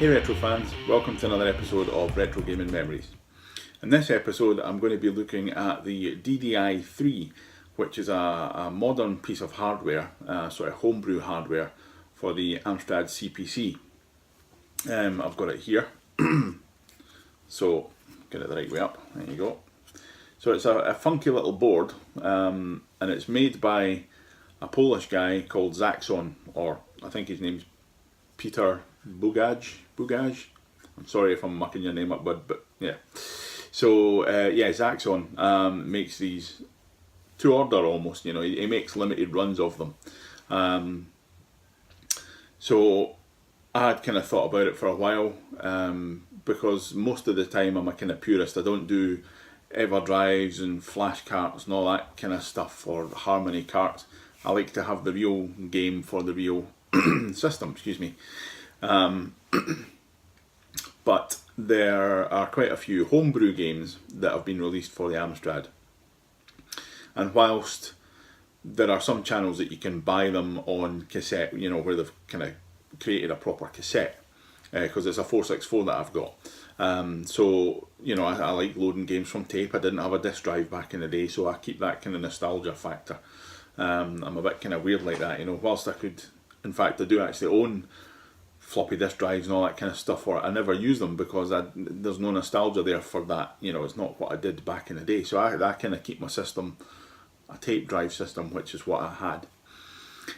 Hey retro fans, welcome to another episode of Retro Gaming Memories. In this episode I'm going to be looking at the DDI3, which is a modern piece of hardware, sort of homebrew hardware for the Amstrad CPC. I've got it here, so get it the right way up, there you go. So it's a funky little board, and it's made by a Polish guy called Zaxon, or I think his name's Peter Bugaj. I'm sorry if I'm mucking your name up, bud, but yeah. So yeah, Zaxon makes these to order almost. You know, he makes limited runs of them. So I had kind of thought about it for a while, because most of the time I'm a kind of purist. I don't do EverDrives and flash carts and all that kind of stuff, or Harmony carts. I like to have the real game for the real system, excuse me. But there are quite a few homebrew games that have been released for the Amstrad, and whilst there are some channels that you can buy them on cassette, you know, where they've kind of created a proper cassette, because it's a 464 that I've got. So you know, I like loading games from tape. I didn't have a disc drive back in the day, so I keep that kind of nostalgia factor. I'm a bit kind of weird like that, you know. Whilst I could, in fact I do actually own floppy disk drives and all that kind of stuff, or I never use them because there's no nostalgia there for that, you know. It's not what I did back in the day, so I kind of keep my system a tape drive system, which is what I had.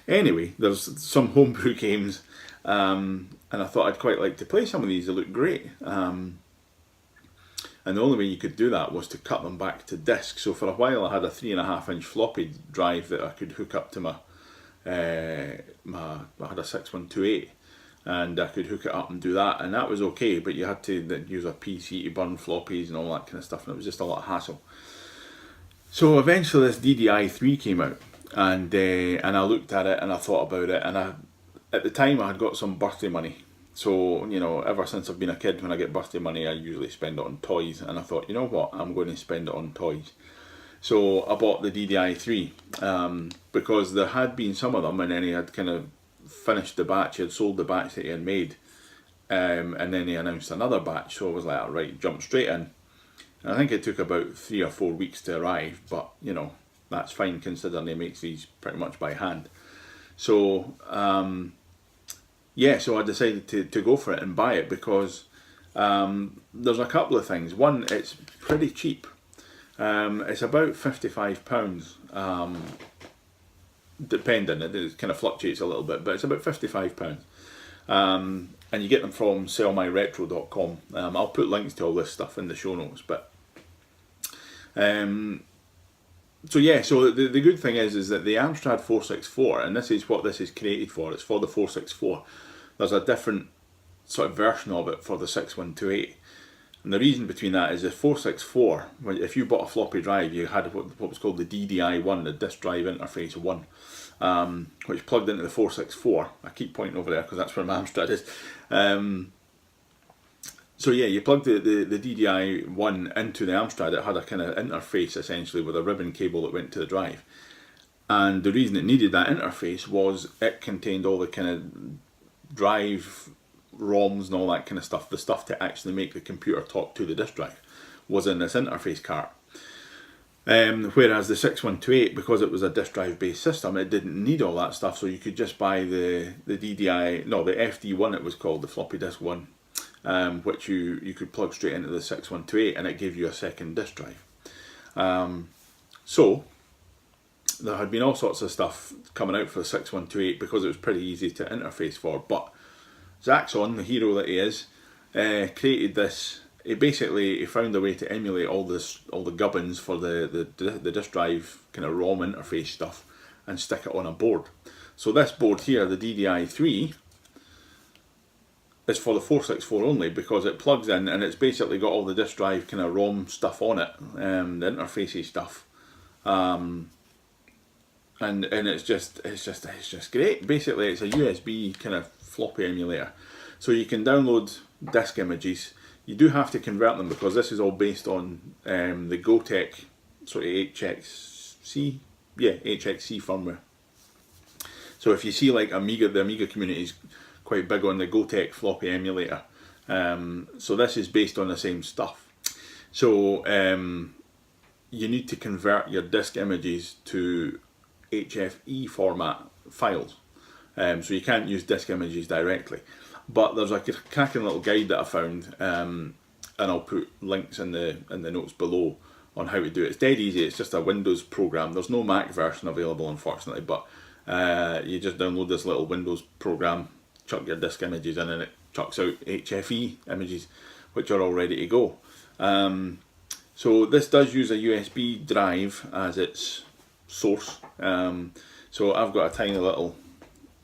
Anyway, there's some homebrew games, and I thought I'd quite like to play some of these. They look great, and the only way you could do that was to cut them back to disc. So for a while I had a 3.5-inch floppy drive that I could hook up to my I had a 6128, and I could hook it up and do that, and that was okay, but you had to use a PC to burn floppies and all that kind of stuff, and it was just a lot of hassle. So eventually this DDI3 came out, and I looked at it and I thought about it, and at the time I had got some birthday money. So, you know, ever since I've been a kid, when I get birthday money I usually spend it on toys, and I thought, you know what, I'm going to spend it on toys. So I bought the DDI3, because there had been some of them, and then he had kind of finished the batch. He had sold the batch that he had made, and then he announced another batch, so I was like, right, jump straight in. And I think it took about 3 or 4 weeks to arrive, but you know, that's fine considering he makes these pretty much by hand. So yeah, so I decided to go for it and buy it because there's a couple of things. One, it's pretty cheap. It's about £55, depending, it kind of fluctuates a little bit, but it's about £55. And you get them from sellmyretro.com. I'll put links to all this stuff in the show notes, but so yeah, so the good thing is that the Amstrad 464, and this is what this is created for, it's for the 464. There's a different sort of version of it for the 6128. And the reason between that is the 464, if you bought a floppy drive, you had what was called the DDI1, the disk drive interface 1, which plugged into the 464. I keep pointing over there because that's where my Amstrad is. So yeah, you plugged the DDI1 into the Amstrad. It had a kind of interface essentially with a ribbon cable that went to the drive. And the reason it needed that interface was it contained all the kind of drive ROMs and all that kind of stuff. The stuff to actually make the computer talk to the disk drive was in this interface card. Whereas the 6128, because it was a disk drive based system, it didn't need all that stuff, so you could just buy the FD1, it was called, the floppy disk one, which you could plug straight into the 6128, and it gave you a second disk drive. So there had been all sorts of stuff coming out for the 6128 because it was pretty easy to interface for, but Zaxon, the hero that he is, created this. He found a way to emulate all the gubbins for the disk drive kind of ROM interface stuff and stick it on a board. So this board here, the DDI3, is for the 464 only because it plugs in and it's basically got all the disk drive kind of ROM stuff on it, the interfacey stuff, and it's just great. Basically, it's a USB kind of floppy emulator, so you can download disk images. You do have to convert them because this is all based on the Gotek sort of HXC firmware. So if you see like Amiga, the Amiga community is quite big on the Gotek floppy emulator. So this is based on the same stuff. So you need to convert your disk images to HFE format files. So you can't use disk images directly. But there's a cracking little guide that I found, and I'll put links in the notes below on how to do it. It's dead easy. It's just a Windows program. There's no Mac version available, unfortunately, but you just download this little Windows program, chuck your disk images in, and it chucks out HFE images, which are all ready to go. So this does use a USB drive as its source. So I've got a tiny little,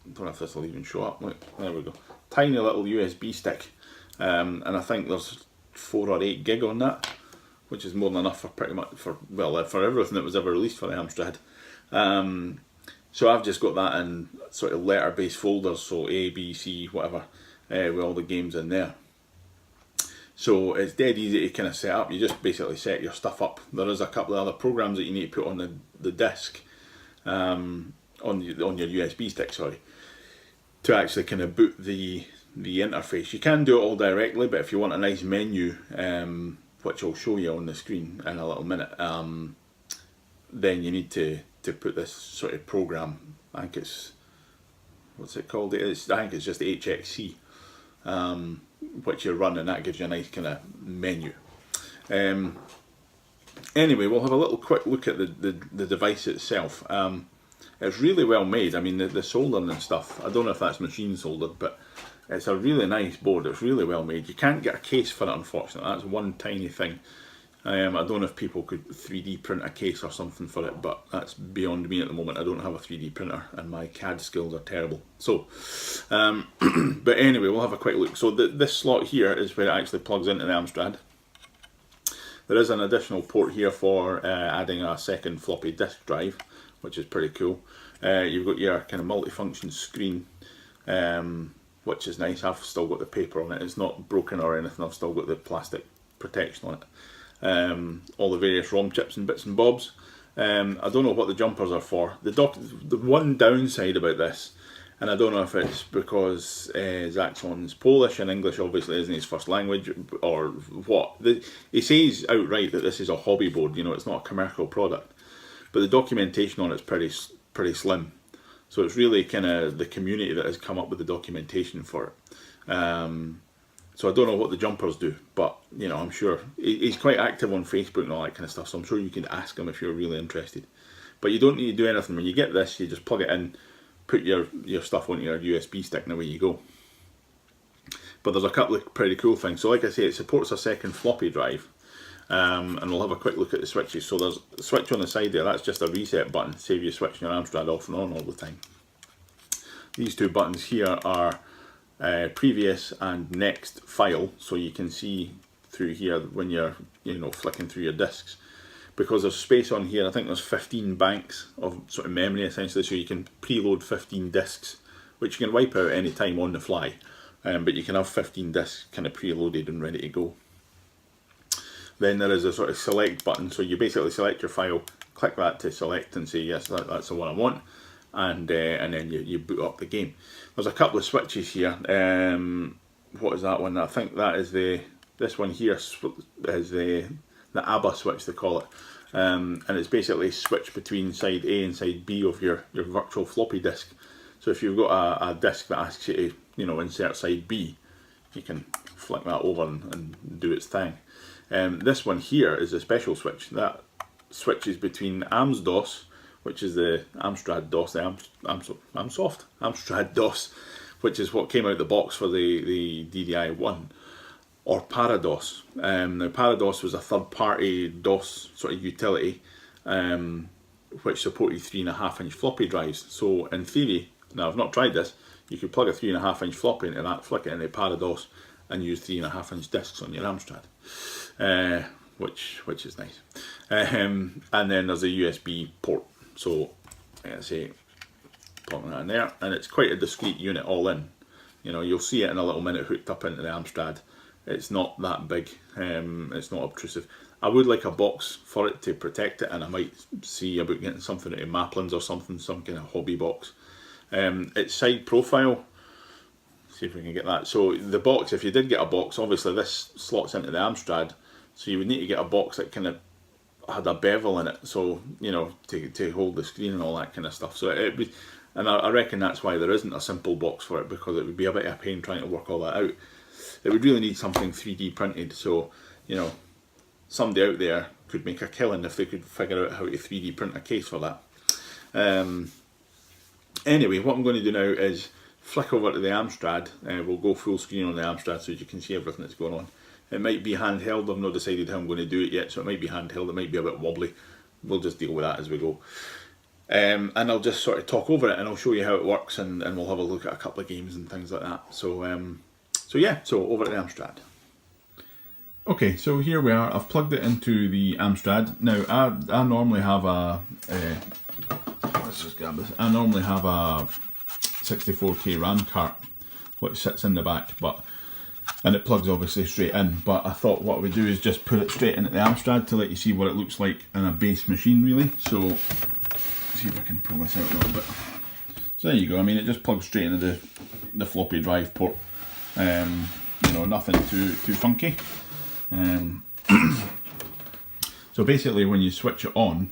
I don't know if this will even show up. Look, there we go. Tiny little USB stick, and I think there's 4 or 8 gig on that, which is more than enough for pretty much for everything that was ever released for the Amstrad. So I've just got that in sort of letter-based folders, so A, B, C, whatever, with all the games in there. So it's dead easy to kind of set up. You just basically set your stuff up. There is a couple of other programs that you need to put on the disk, on your USB stick, sorry, to actually kind of boot the interface. You can do it all directly, but if you want a nice menu, which I'll show you on the screen in a little minute, then you need to put this sort of program. I think it's, what's it called? I think it's just HXC, which you run, and that gives you a nice kind of menu. Anyway, we'll have a little quick look at the device itself. It's really well made. I mean, the soldering and stuff, I don't know if that's machine soldered, but it's a really nice board. It's really well made. You can't get a case for it, unfortunately. That's one tiny thing. I don't know if people could 3D print a case or something for it, but that's beyond me at the moment. I don't have a 3D printer, and my CAD skills are terrible. So, but anyway, we'll have a quick look. So this slot here is where it actually plugs into the Amstrad. There is an additional port here for adding a second floppy disk drive, which is pretty cool. You've got your kind of multifunction screen, which is nice. I've still got the paper on it. It's not broken or anything. I've still got the plastic protection on it. All the various ROM chips and bits and bobs. I don't know what the jumpers are for. The one downside about this, and I don't know if it's because Zaxon's Polish and English obviously isn't his first language or what. He says outright that this is a hobby board, you know, it's not a commercial product. But the documentation on it's pretty slim. So it's really kind of the community that has come up with the documentation for it. So I don't know what the jumpers do, but you know, I'm sure he's quite active on Facebook and all that kind of stuff. So I'm sure you can ask him if you're really interested. But you don't need to do anything. When you get this, you just plug it in, put your stuff onto your USB stick, and away you go. But there's a couple of pretty cool things. So like I say, it supports a second floppy drive. And we'll have a quick look at the switches. So there's a switch on the side there, that's just a reset button, save you switching your Amstrad off and on all the time. These two buttons here are previous and next file, so you can see through here when you're flicking through your disks. Because there's space on here, I think there's 15 banks of sort of memory essentially, so you can preload 15 disks, which you can wipe out at any time on the fly. But you can have 15 disks kind of preloaded and ready to go. Then there is a sort of select button, so you basically select your file, click that to select and say yes, that's the one I want, and then you boot up the game. There's a couple of switches here. What is that one? I think that is this one here is the ABBA switch, they call it, and it's basically switch between side A and side B of your virtual floppy disk. So if you've got a disk that asks you to insert side B, you can flick that over and do its thing. This one here is a special switch that switches between AMS-DOS, which is the Amstrad DOS, the Amstrad DOS, which is what came out the box for the DDI1, or Parados. Now Parados was a third-party DOS sort of utility, which supported 3.5-inch floppy drives. So in theory, now I've not tried this, you could plug a 3.5-inch floppy into that, flick it into Parados, and use 3.5-inch discs on your Amstrad. Which is nice. And then there's a USB port, so like I say, plug that in there, and it's quite a discreet unit all in. You know, you'll see it in a little minute hooked up into the Amstrad. It's not that big, it's not obtrusive. I would like a box for it to protect it, and I might see about getting something out of Maplin's or something, some kind of hobby box. Its side profile, see if we can get that. So the box, if you did get a box, obviously this slots into the Amstrad, so you would need to get a box that kind of had a bevel in it, so you know, to hold the screen and all that kind of stuff. So it would, and I reckon that's why there isn't a simple box for it, because it would be a bit of a pain trying to work all that out. It would really need something 3D printed. So you know, somebody out there could make a killing if they could figure out how to 3D print a case for that. Anyway, what I'm going to do now is flick over to the Amstrad. We'll go full screen on the Amstrad so you can see everything that's going on. It might be handheld. I've not decided how I'm going to do it yet, so it might be handheld. It might be a bit wobbly. We'll just deal with that as we go. And I'll just sort of talk over it, and I'll show you how it works, and we'll have a look at a couple of games and things like that. So yeah, so over to the Amstrad. Okay, so here we are. I've plugged it into the Amstrad. Now I normally have a let's just grab this. I normally have a 64K RAM card which sits in the back, and it plugs obviously straight in, but I thought what we do is just put it straight into the Amstrad to let you see what it looks like in a base machine really. So let's see if I can pull this out a little bit. So there you go. I mean, it just plugs straight into the floppy drive port. You know, nothing too funky. So basically when you switch it on,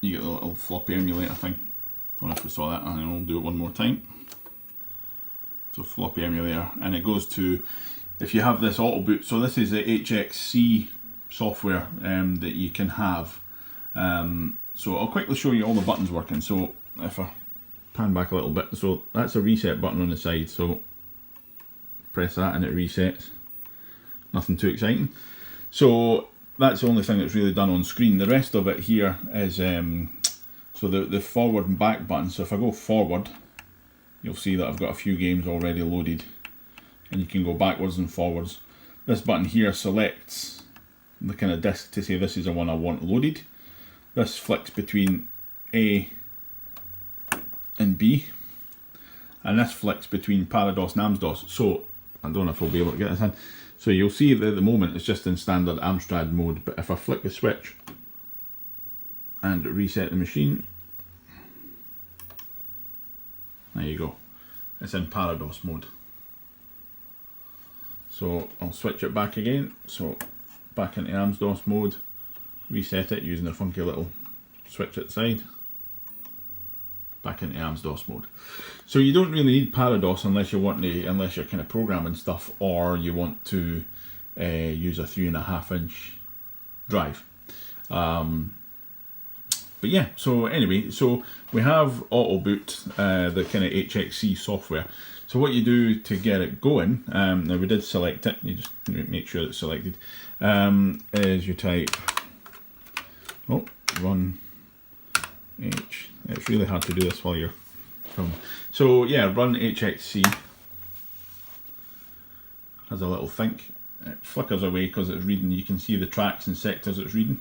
you get a little floppy emulator thing. I don't know if we saw that, and I'll do it one more time. So floppy emulator, and it goes to, if you have this auto boot, so this is the HXC software that you can have. So I'll quickly show you all the buttons working. So if I pan back a little bit, so that's a reset button on the side, so press that and it resets. Nothing too exciting. So that's the only thing that's really done on screen. The rest of it here is so the forward and back button. So if I go forward, you'll see that I've got a few games already loaded, and you can go backwards and forwards. This button here selects the kind of disc to say this is the one I want loaded. This flicks between A and B, and this flicks between Parados and Amsdos. So I don't know if we'll be able to get this in. So you'll see that at the moment it's just in standard Amstrad mode, but if I flick the switch and reset the machine, there you go, it's in Parados mode. So I'll switch it back again, so back into Amsdos mode, reset it using the funky little switch at the side, back into Amsdos mode. So you don't really need Parados unless you want to, unless you're kind of programming stuff, or you want to use a 3.5-inch drive. But yeah, so anyway, so we have auto boot, the kind of HXC software. So what you do to get it going, now we did select it, you just make sure it's selected, is you type, run H, it's really hard to do this while you're filming. So yeah, run HXC, has a little think, it flickers away because it's reading, you can see the tracks and sectors it's reading.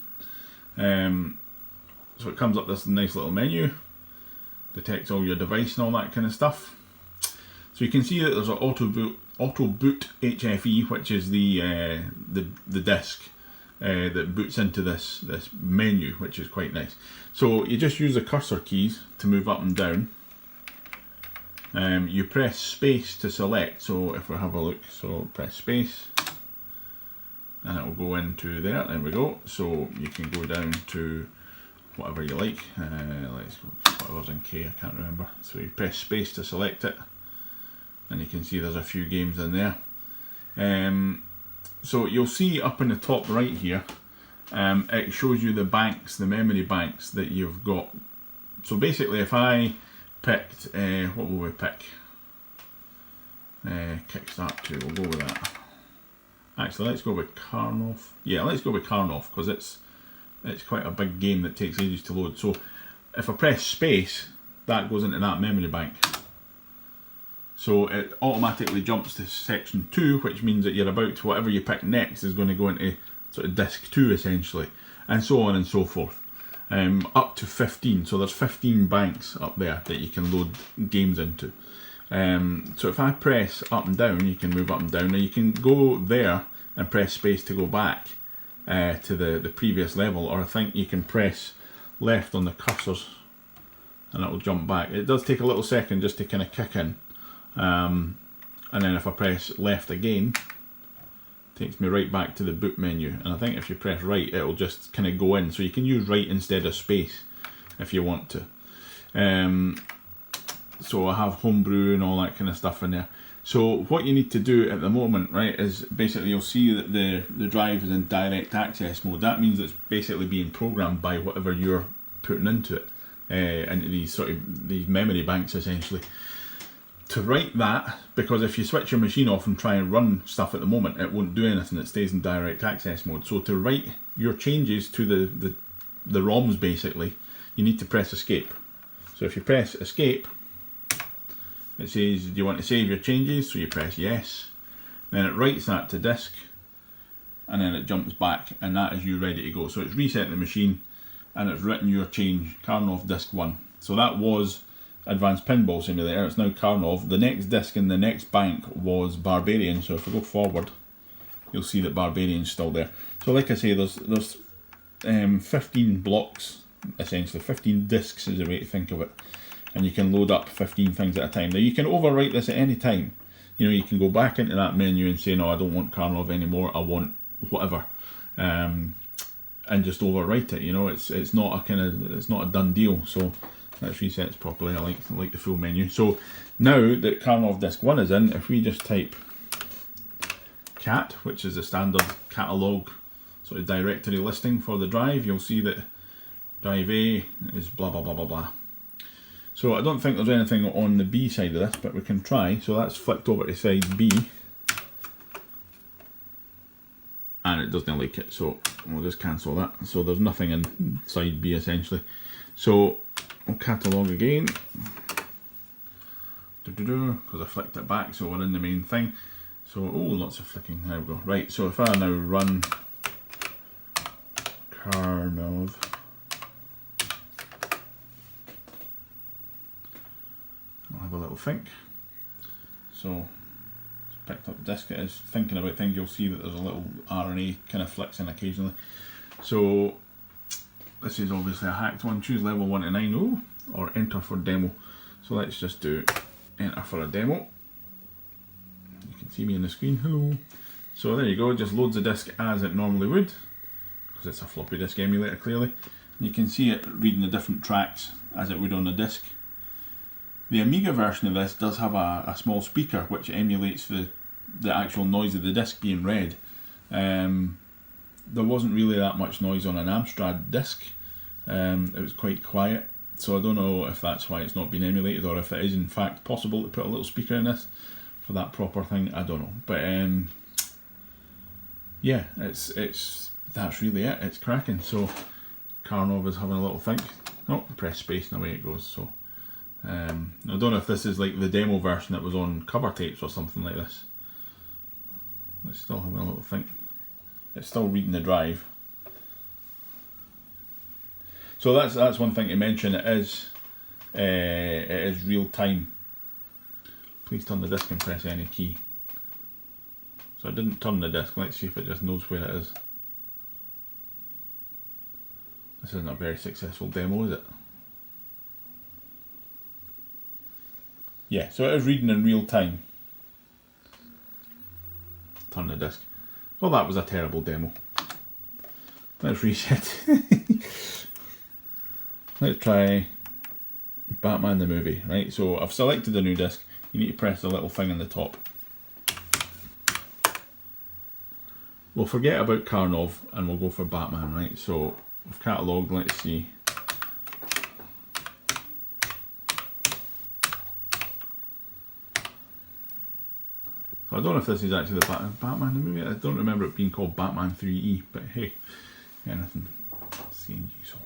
So it comes up this nice little menu, detects all your device and all that kind of stuff. So you can see that there's an auto boot HFE, which is the disk that boots into this menu, which is quite nice. So you just use the cursor keys to move up and down. You press space to select. So if we have a look, so press space, and it will go into there. There we go. So you can go down to whatever you like. Let's go whatever's in K, I can't remember. So you press space to select it, and you can see there's a few games in there. So you'll see up in the top right here, it shows you the banks, the memory banks that you've got. So basically, if I picked, what will we pick? Kickstart 2, we'll go with that. Actually, let's go with Karnov. Yeah, let's go with Karnov, because it's quite a big game that takes ages to load. So if I press space, that goes into that memory bank. So it automatically jumps to section 2, which means that you're about to, whatever you pick next is going to go into sort of disk 2 essentially, and so on and so forth. Up to 15, so there's 15 banks up there that you can load games into. So if I press up and down, you can move up and down. Now you can go there and press space to go back to the previous level, or I think you can press left on the cursors and it will jump back. It does take a little second just to kind of kick in, and then if I press left again, it takes me right back to the boot menu. And I think if you press right, it'll just kind of go in. So you can use right instead of space if you want to. So I have homebrew and all that kind of stuff in there. So what you need to do at the moment, right, is basically you'll see that the drive is in direct access mode. That means it's basically being programmed by whatever you're putting into it, into these memory banks essentially. To write that, because if you switch your machine off and try and run stuff at the moment, it won't do anything. It stays in direct access mode. So to write your changes to the ROMs basically, you need to press escape. So if you press escape, it says, do you want to save your changes? So you press yes. Then it writes that to disk, and then it jumps back, and that is you ready to go. So it's reset the machine, and it's written your change, Karnov disk 1. So that was Advanced Pinball Simulator. It's now Karnov. The next disk in the next bank was Barbarian. So if we go forward, you'll see that Barbarian's still there. So like I say, there's 15 blocks, essentially 15 disks is the way to think of it. And you can load up 15 things at a time. Now you can overwrite this at any time. You know, you can go back into that menu and say, no, I don't want Karnov anymore, I want whatever. And just overwrite it, you know, it's not a done deal. So let's reset it properly. I like the full menu. So now that Karnov disk 1 is in, if we just type cat, which is the standard catalogue sort of directory listing for the drive, you'll see that drive A is blah blah blah blah blah. So I don't think there's anything on the B side of this, but we can try. So that's flipped over to side B, and it doesn't like it, so we'll just cancel that. So there's nothing in side B essentially. So we'll catalogue again, because I flicked it back, so we're in the main thing. So, oh, lots of flicking, there we go. Right, so if I now run Karnov, I'll have a little think. So it's picked up disk, it is thinking about things. You'll see that there's a little RNA kind of flicks in occasionally. So this is obviously a hacked one. Choose level 1 to 9, or enter for demo. So let's just do enter for a demo. You can see me on the screen, hello. So there you go, it just loads the disk as it normally would, because it's a floppy disk emulator clearly. And you can see it reading the different tracks as it would on the disk. The Amiga version of this does have a small speaker which emulates the actual noise of the disc being read. There wasn't really that much noise on an Amstrad disc. It was quite quiet, so I don't know if that's why it's not been emulated, or if it is in fact possible to put a little speaker in this for that proper thing. I don't know, but yeah, that's really it. It's cracking. So Karnov is having a little think. Oh, press space and away it goes. So. I don't know if this is like the demo version that was on cover tapes or something like this. It's still having a little think. It's still reading the drive. So that's one thing to mention. It is real time. Please turn the disc and press any key. So I didn't turn the disc. Let's see if it just knows where it is. This isn't a very successful demo, is it? Yeah, so it is reading in real time. Turn the disc. Well, that was a terrible demo. Let's reset. Let's try Batman the movie, right? So I've selected the new disc. You need to press the little thing on the top. We'll forget about Karnov and we'll go for Batman, right? So with catalogue, let's see. I don't know if this is actually the Batman the movie. I don't remember it being called Batman 3E, but hey, anything. CNG soft.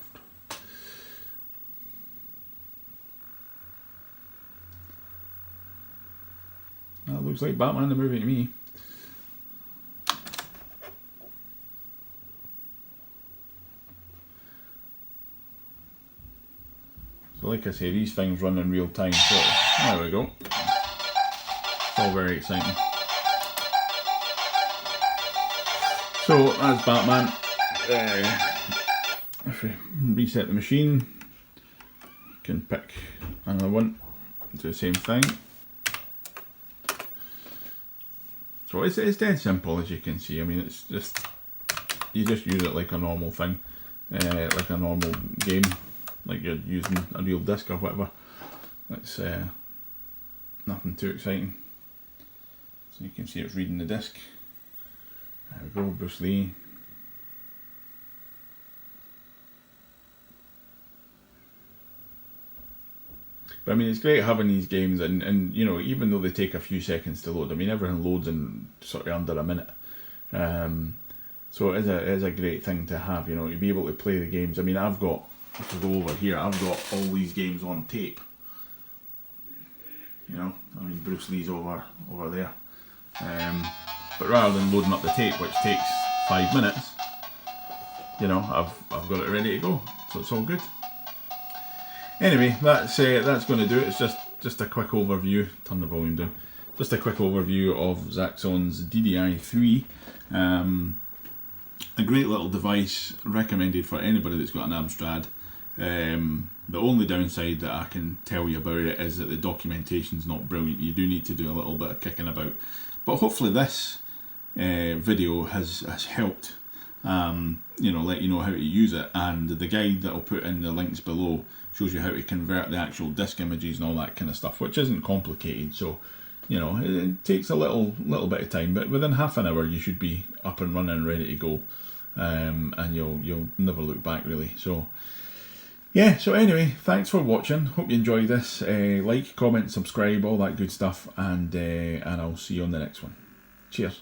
That looks like Batman the movie to me. So like I say, these things run in real time, so there we go. It's all very exciting. So that's Batman. If we reset the machine, you can pick another one, do the same thing. So it's dead simple, as you can see. I mean, it's just, you just use it like a normal thing, like a normal game, like you're using a real disc or whatever. It's nothing too exciting. So you can see it's reading the disc. There we go, Bruce Lee. But I mean, it's great having these games, and you know, even though they take a few seconds to load, I mean, everything loads in sort of under a minute. So it is a great thing to have, you know, to be able to play the games. I mean, I've got, if I go over here, I've got all these games on tape. You know, I mean, Bruce Lee's over there. But rather than loading up the tape, which takes 5 minutes, you know, I've got it ready to go, so it's all good. Anyway, that's going to do it. It's just a quick overview. Turn the volume down. Just a quick overview of Zaxon's DDI3. A great little device, recommended for anybody that's got an Amstrad. The only downside that I can tell you about it is that the documentation's not brilliant. You do need to do a little bit of kicking about. But hopefully this video has helped, you know, let you know how to use it. And the guide that I'll put in the links below shows you how to convert the actual disk images and all that kind of stuff, which isn't complicated. So, you know, it takes a little bit of time, but within half an hour you should be up and running, ready to go, and you'll never look back really. So yeah, so anyway, thanks for watching. Hope you enjoyed this. Like, comment, subscribe, all that good stuff, and I'll see you on the next one. Cheers.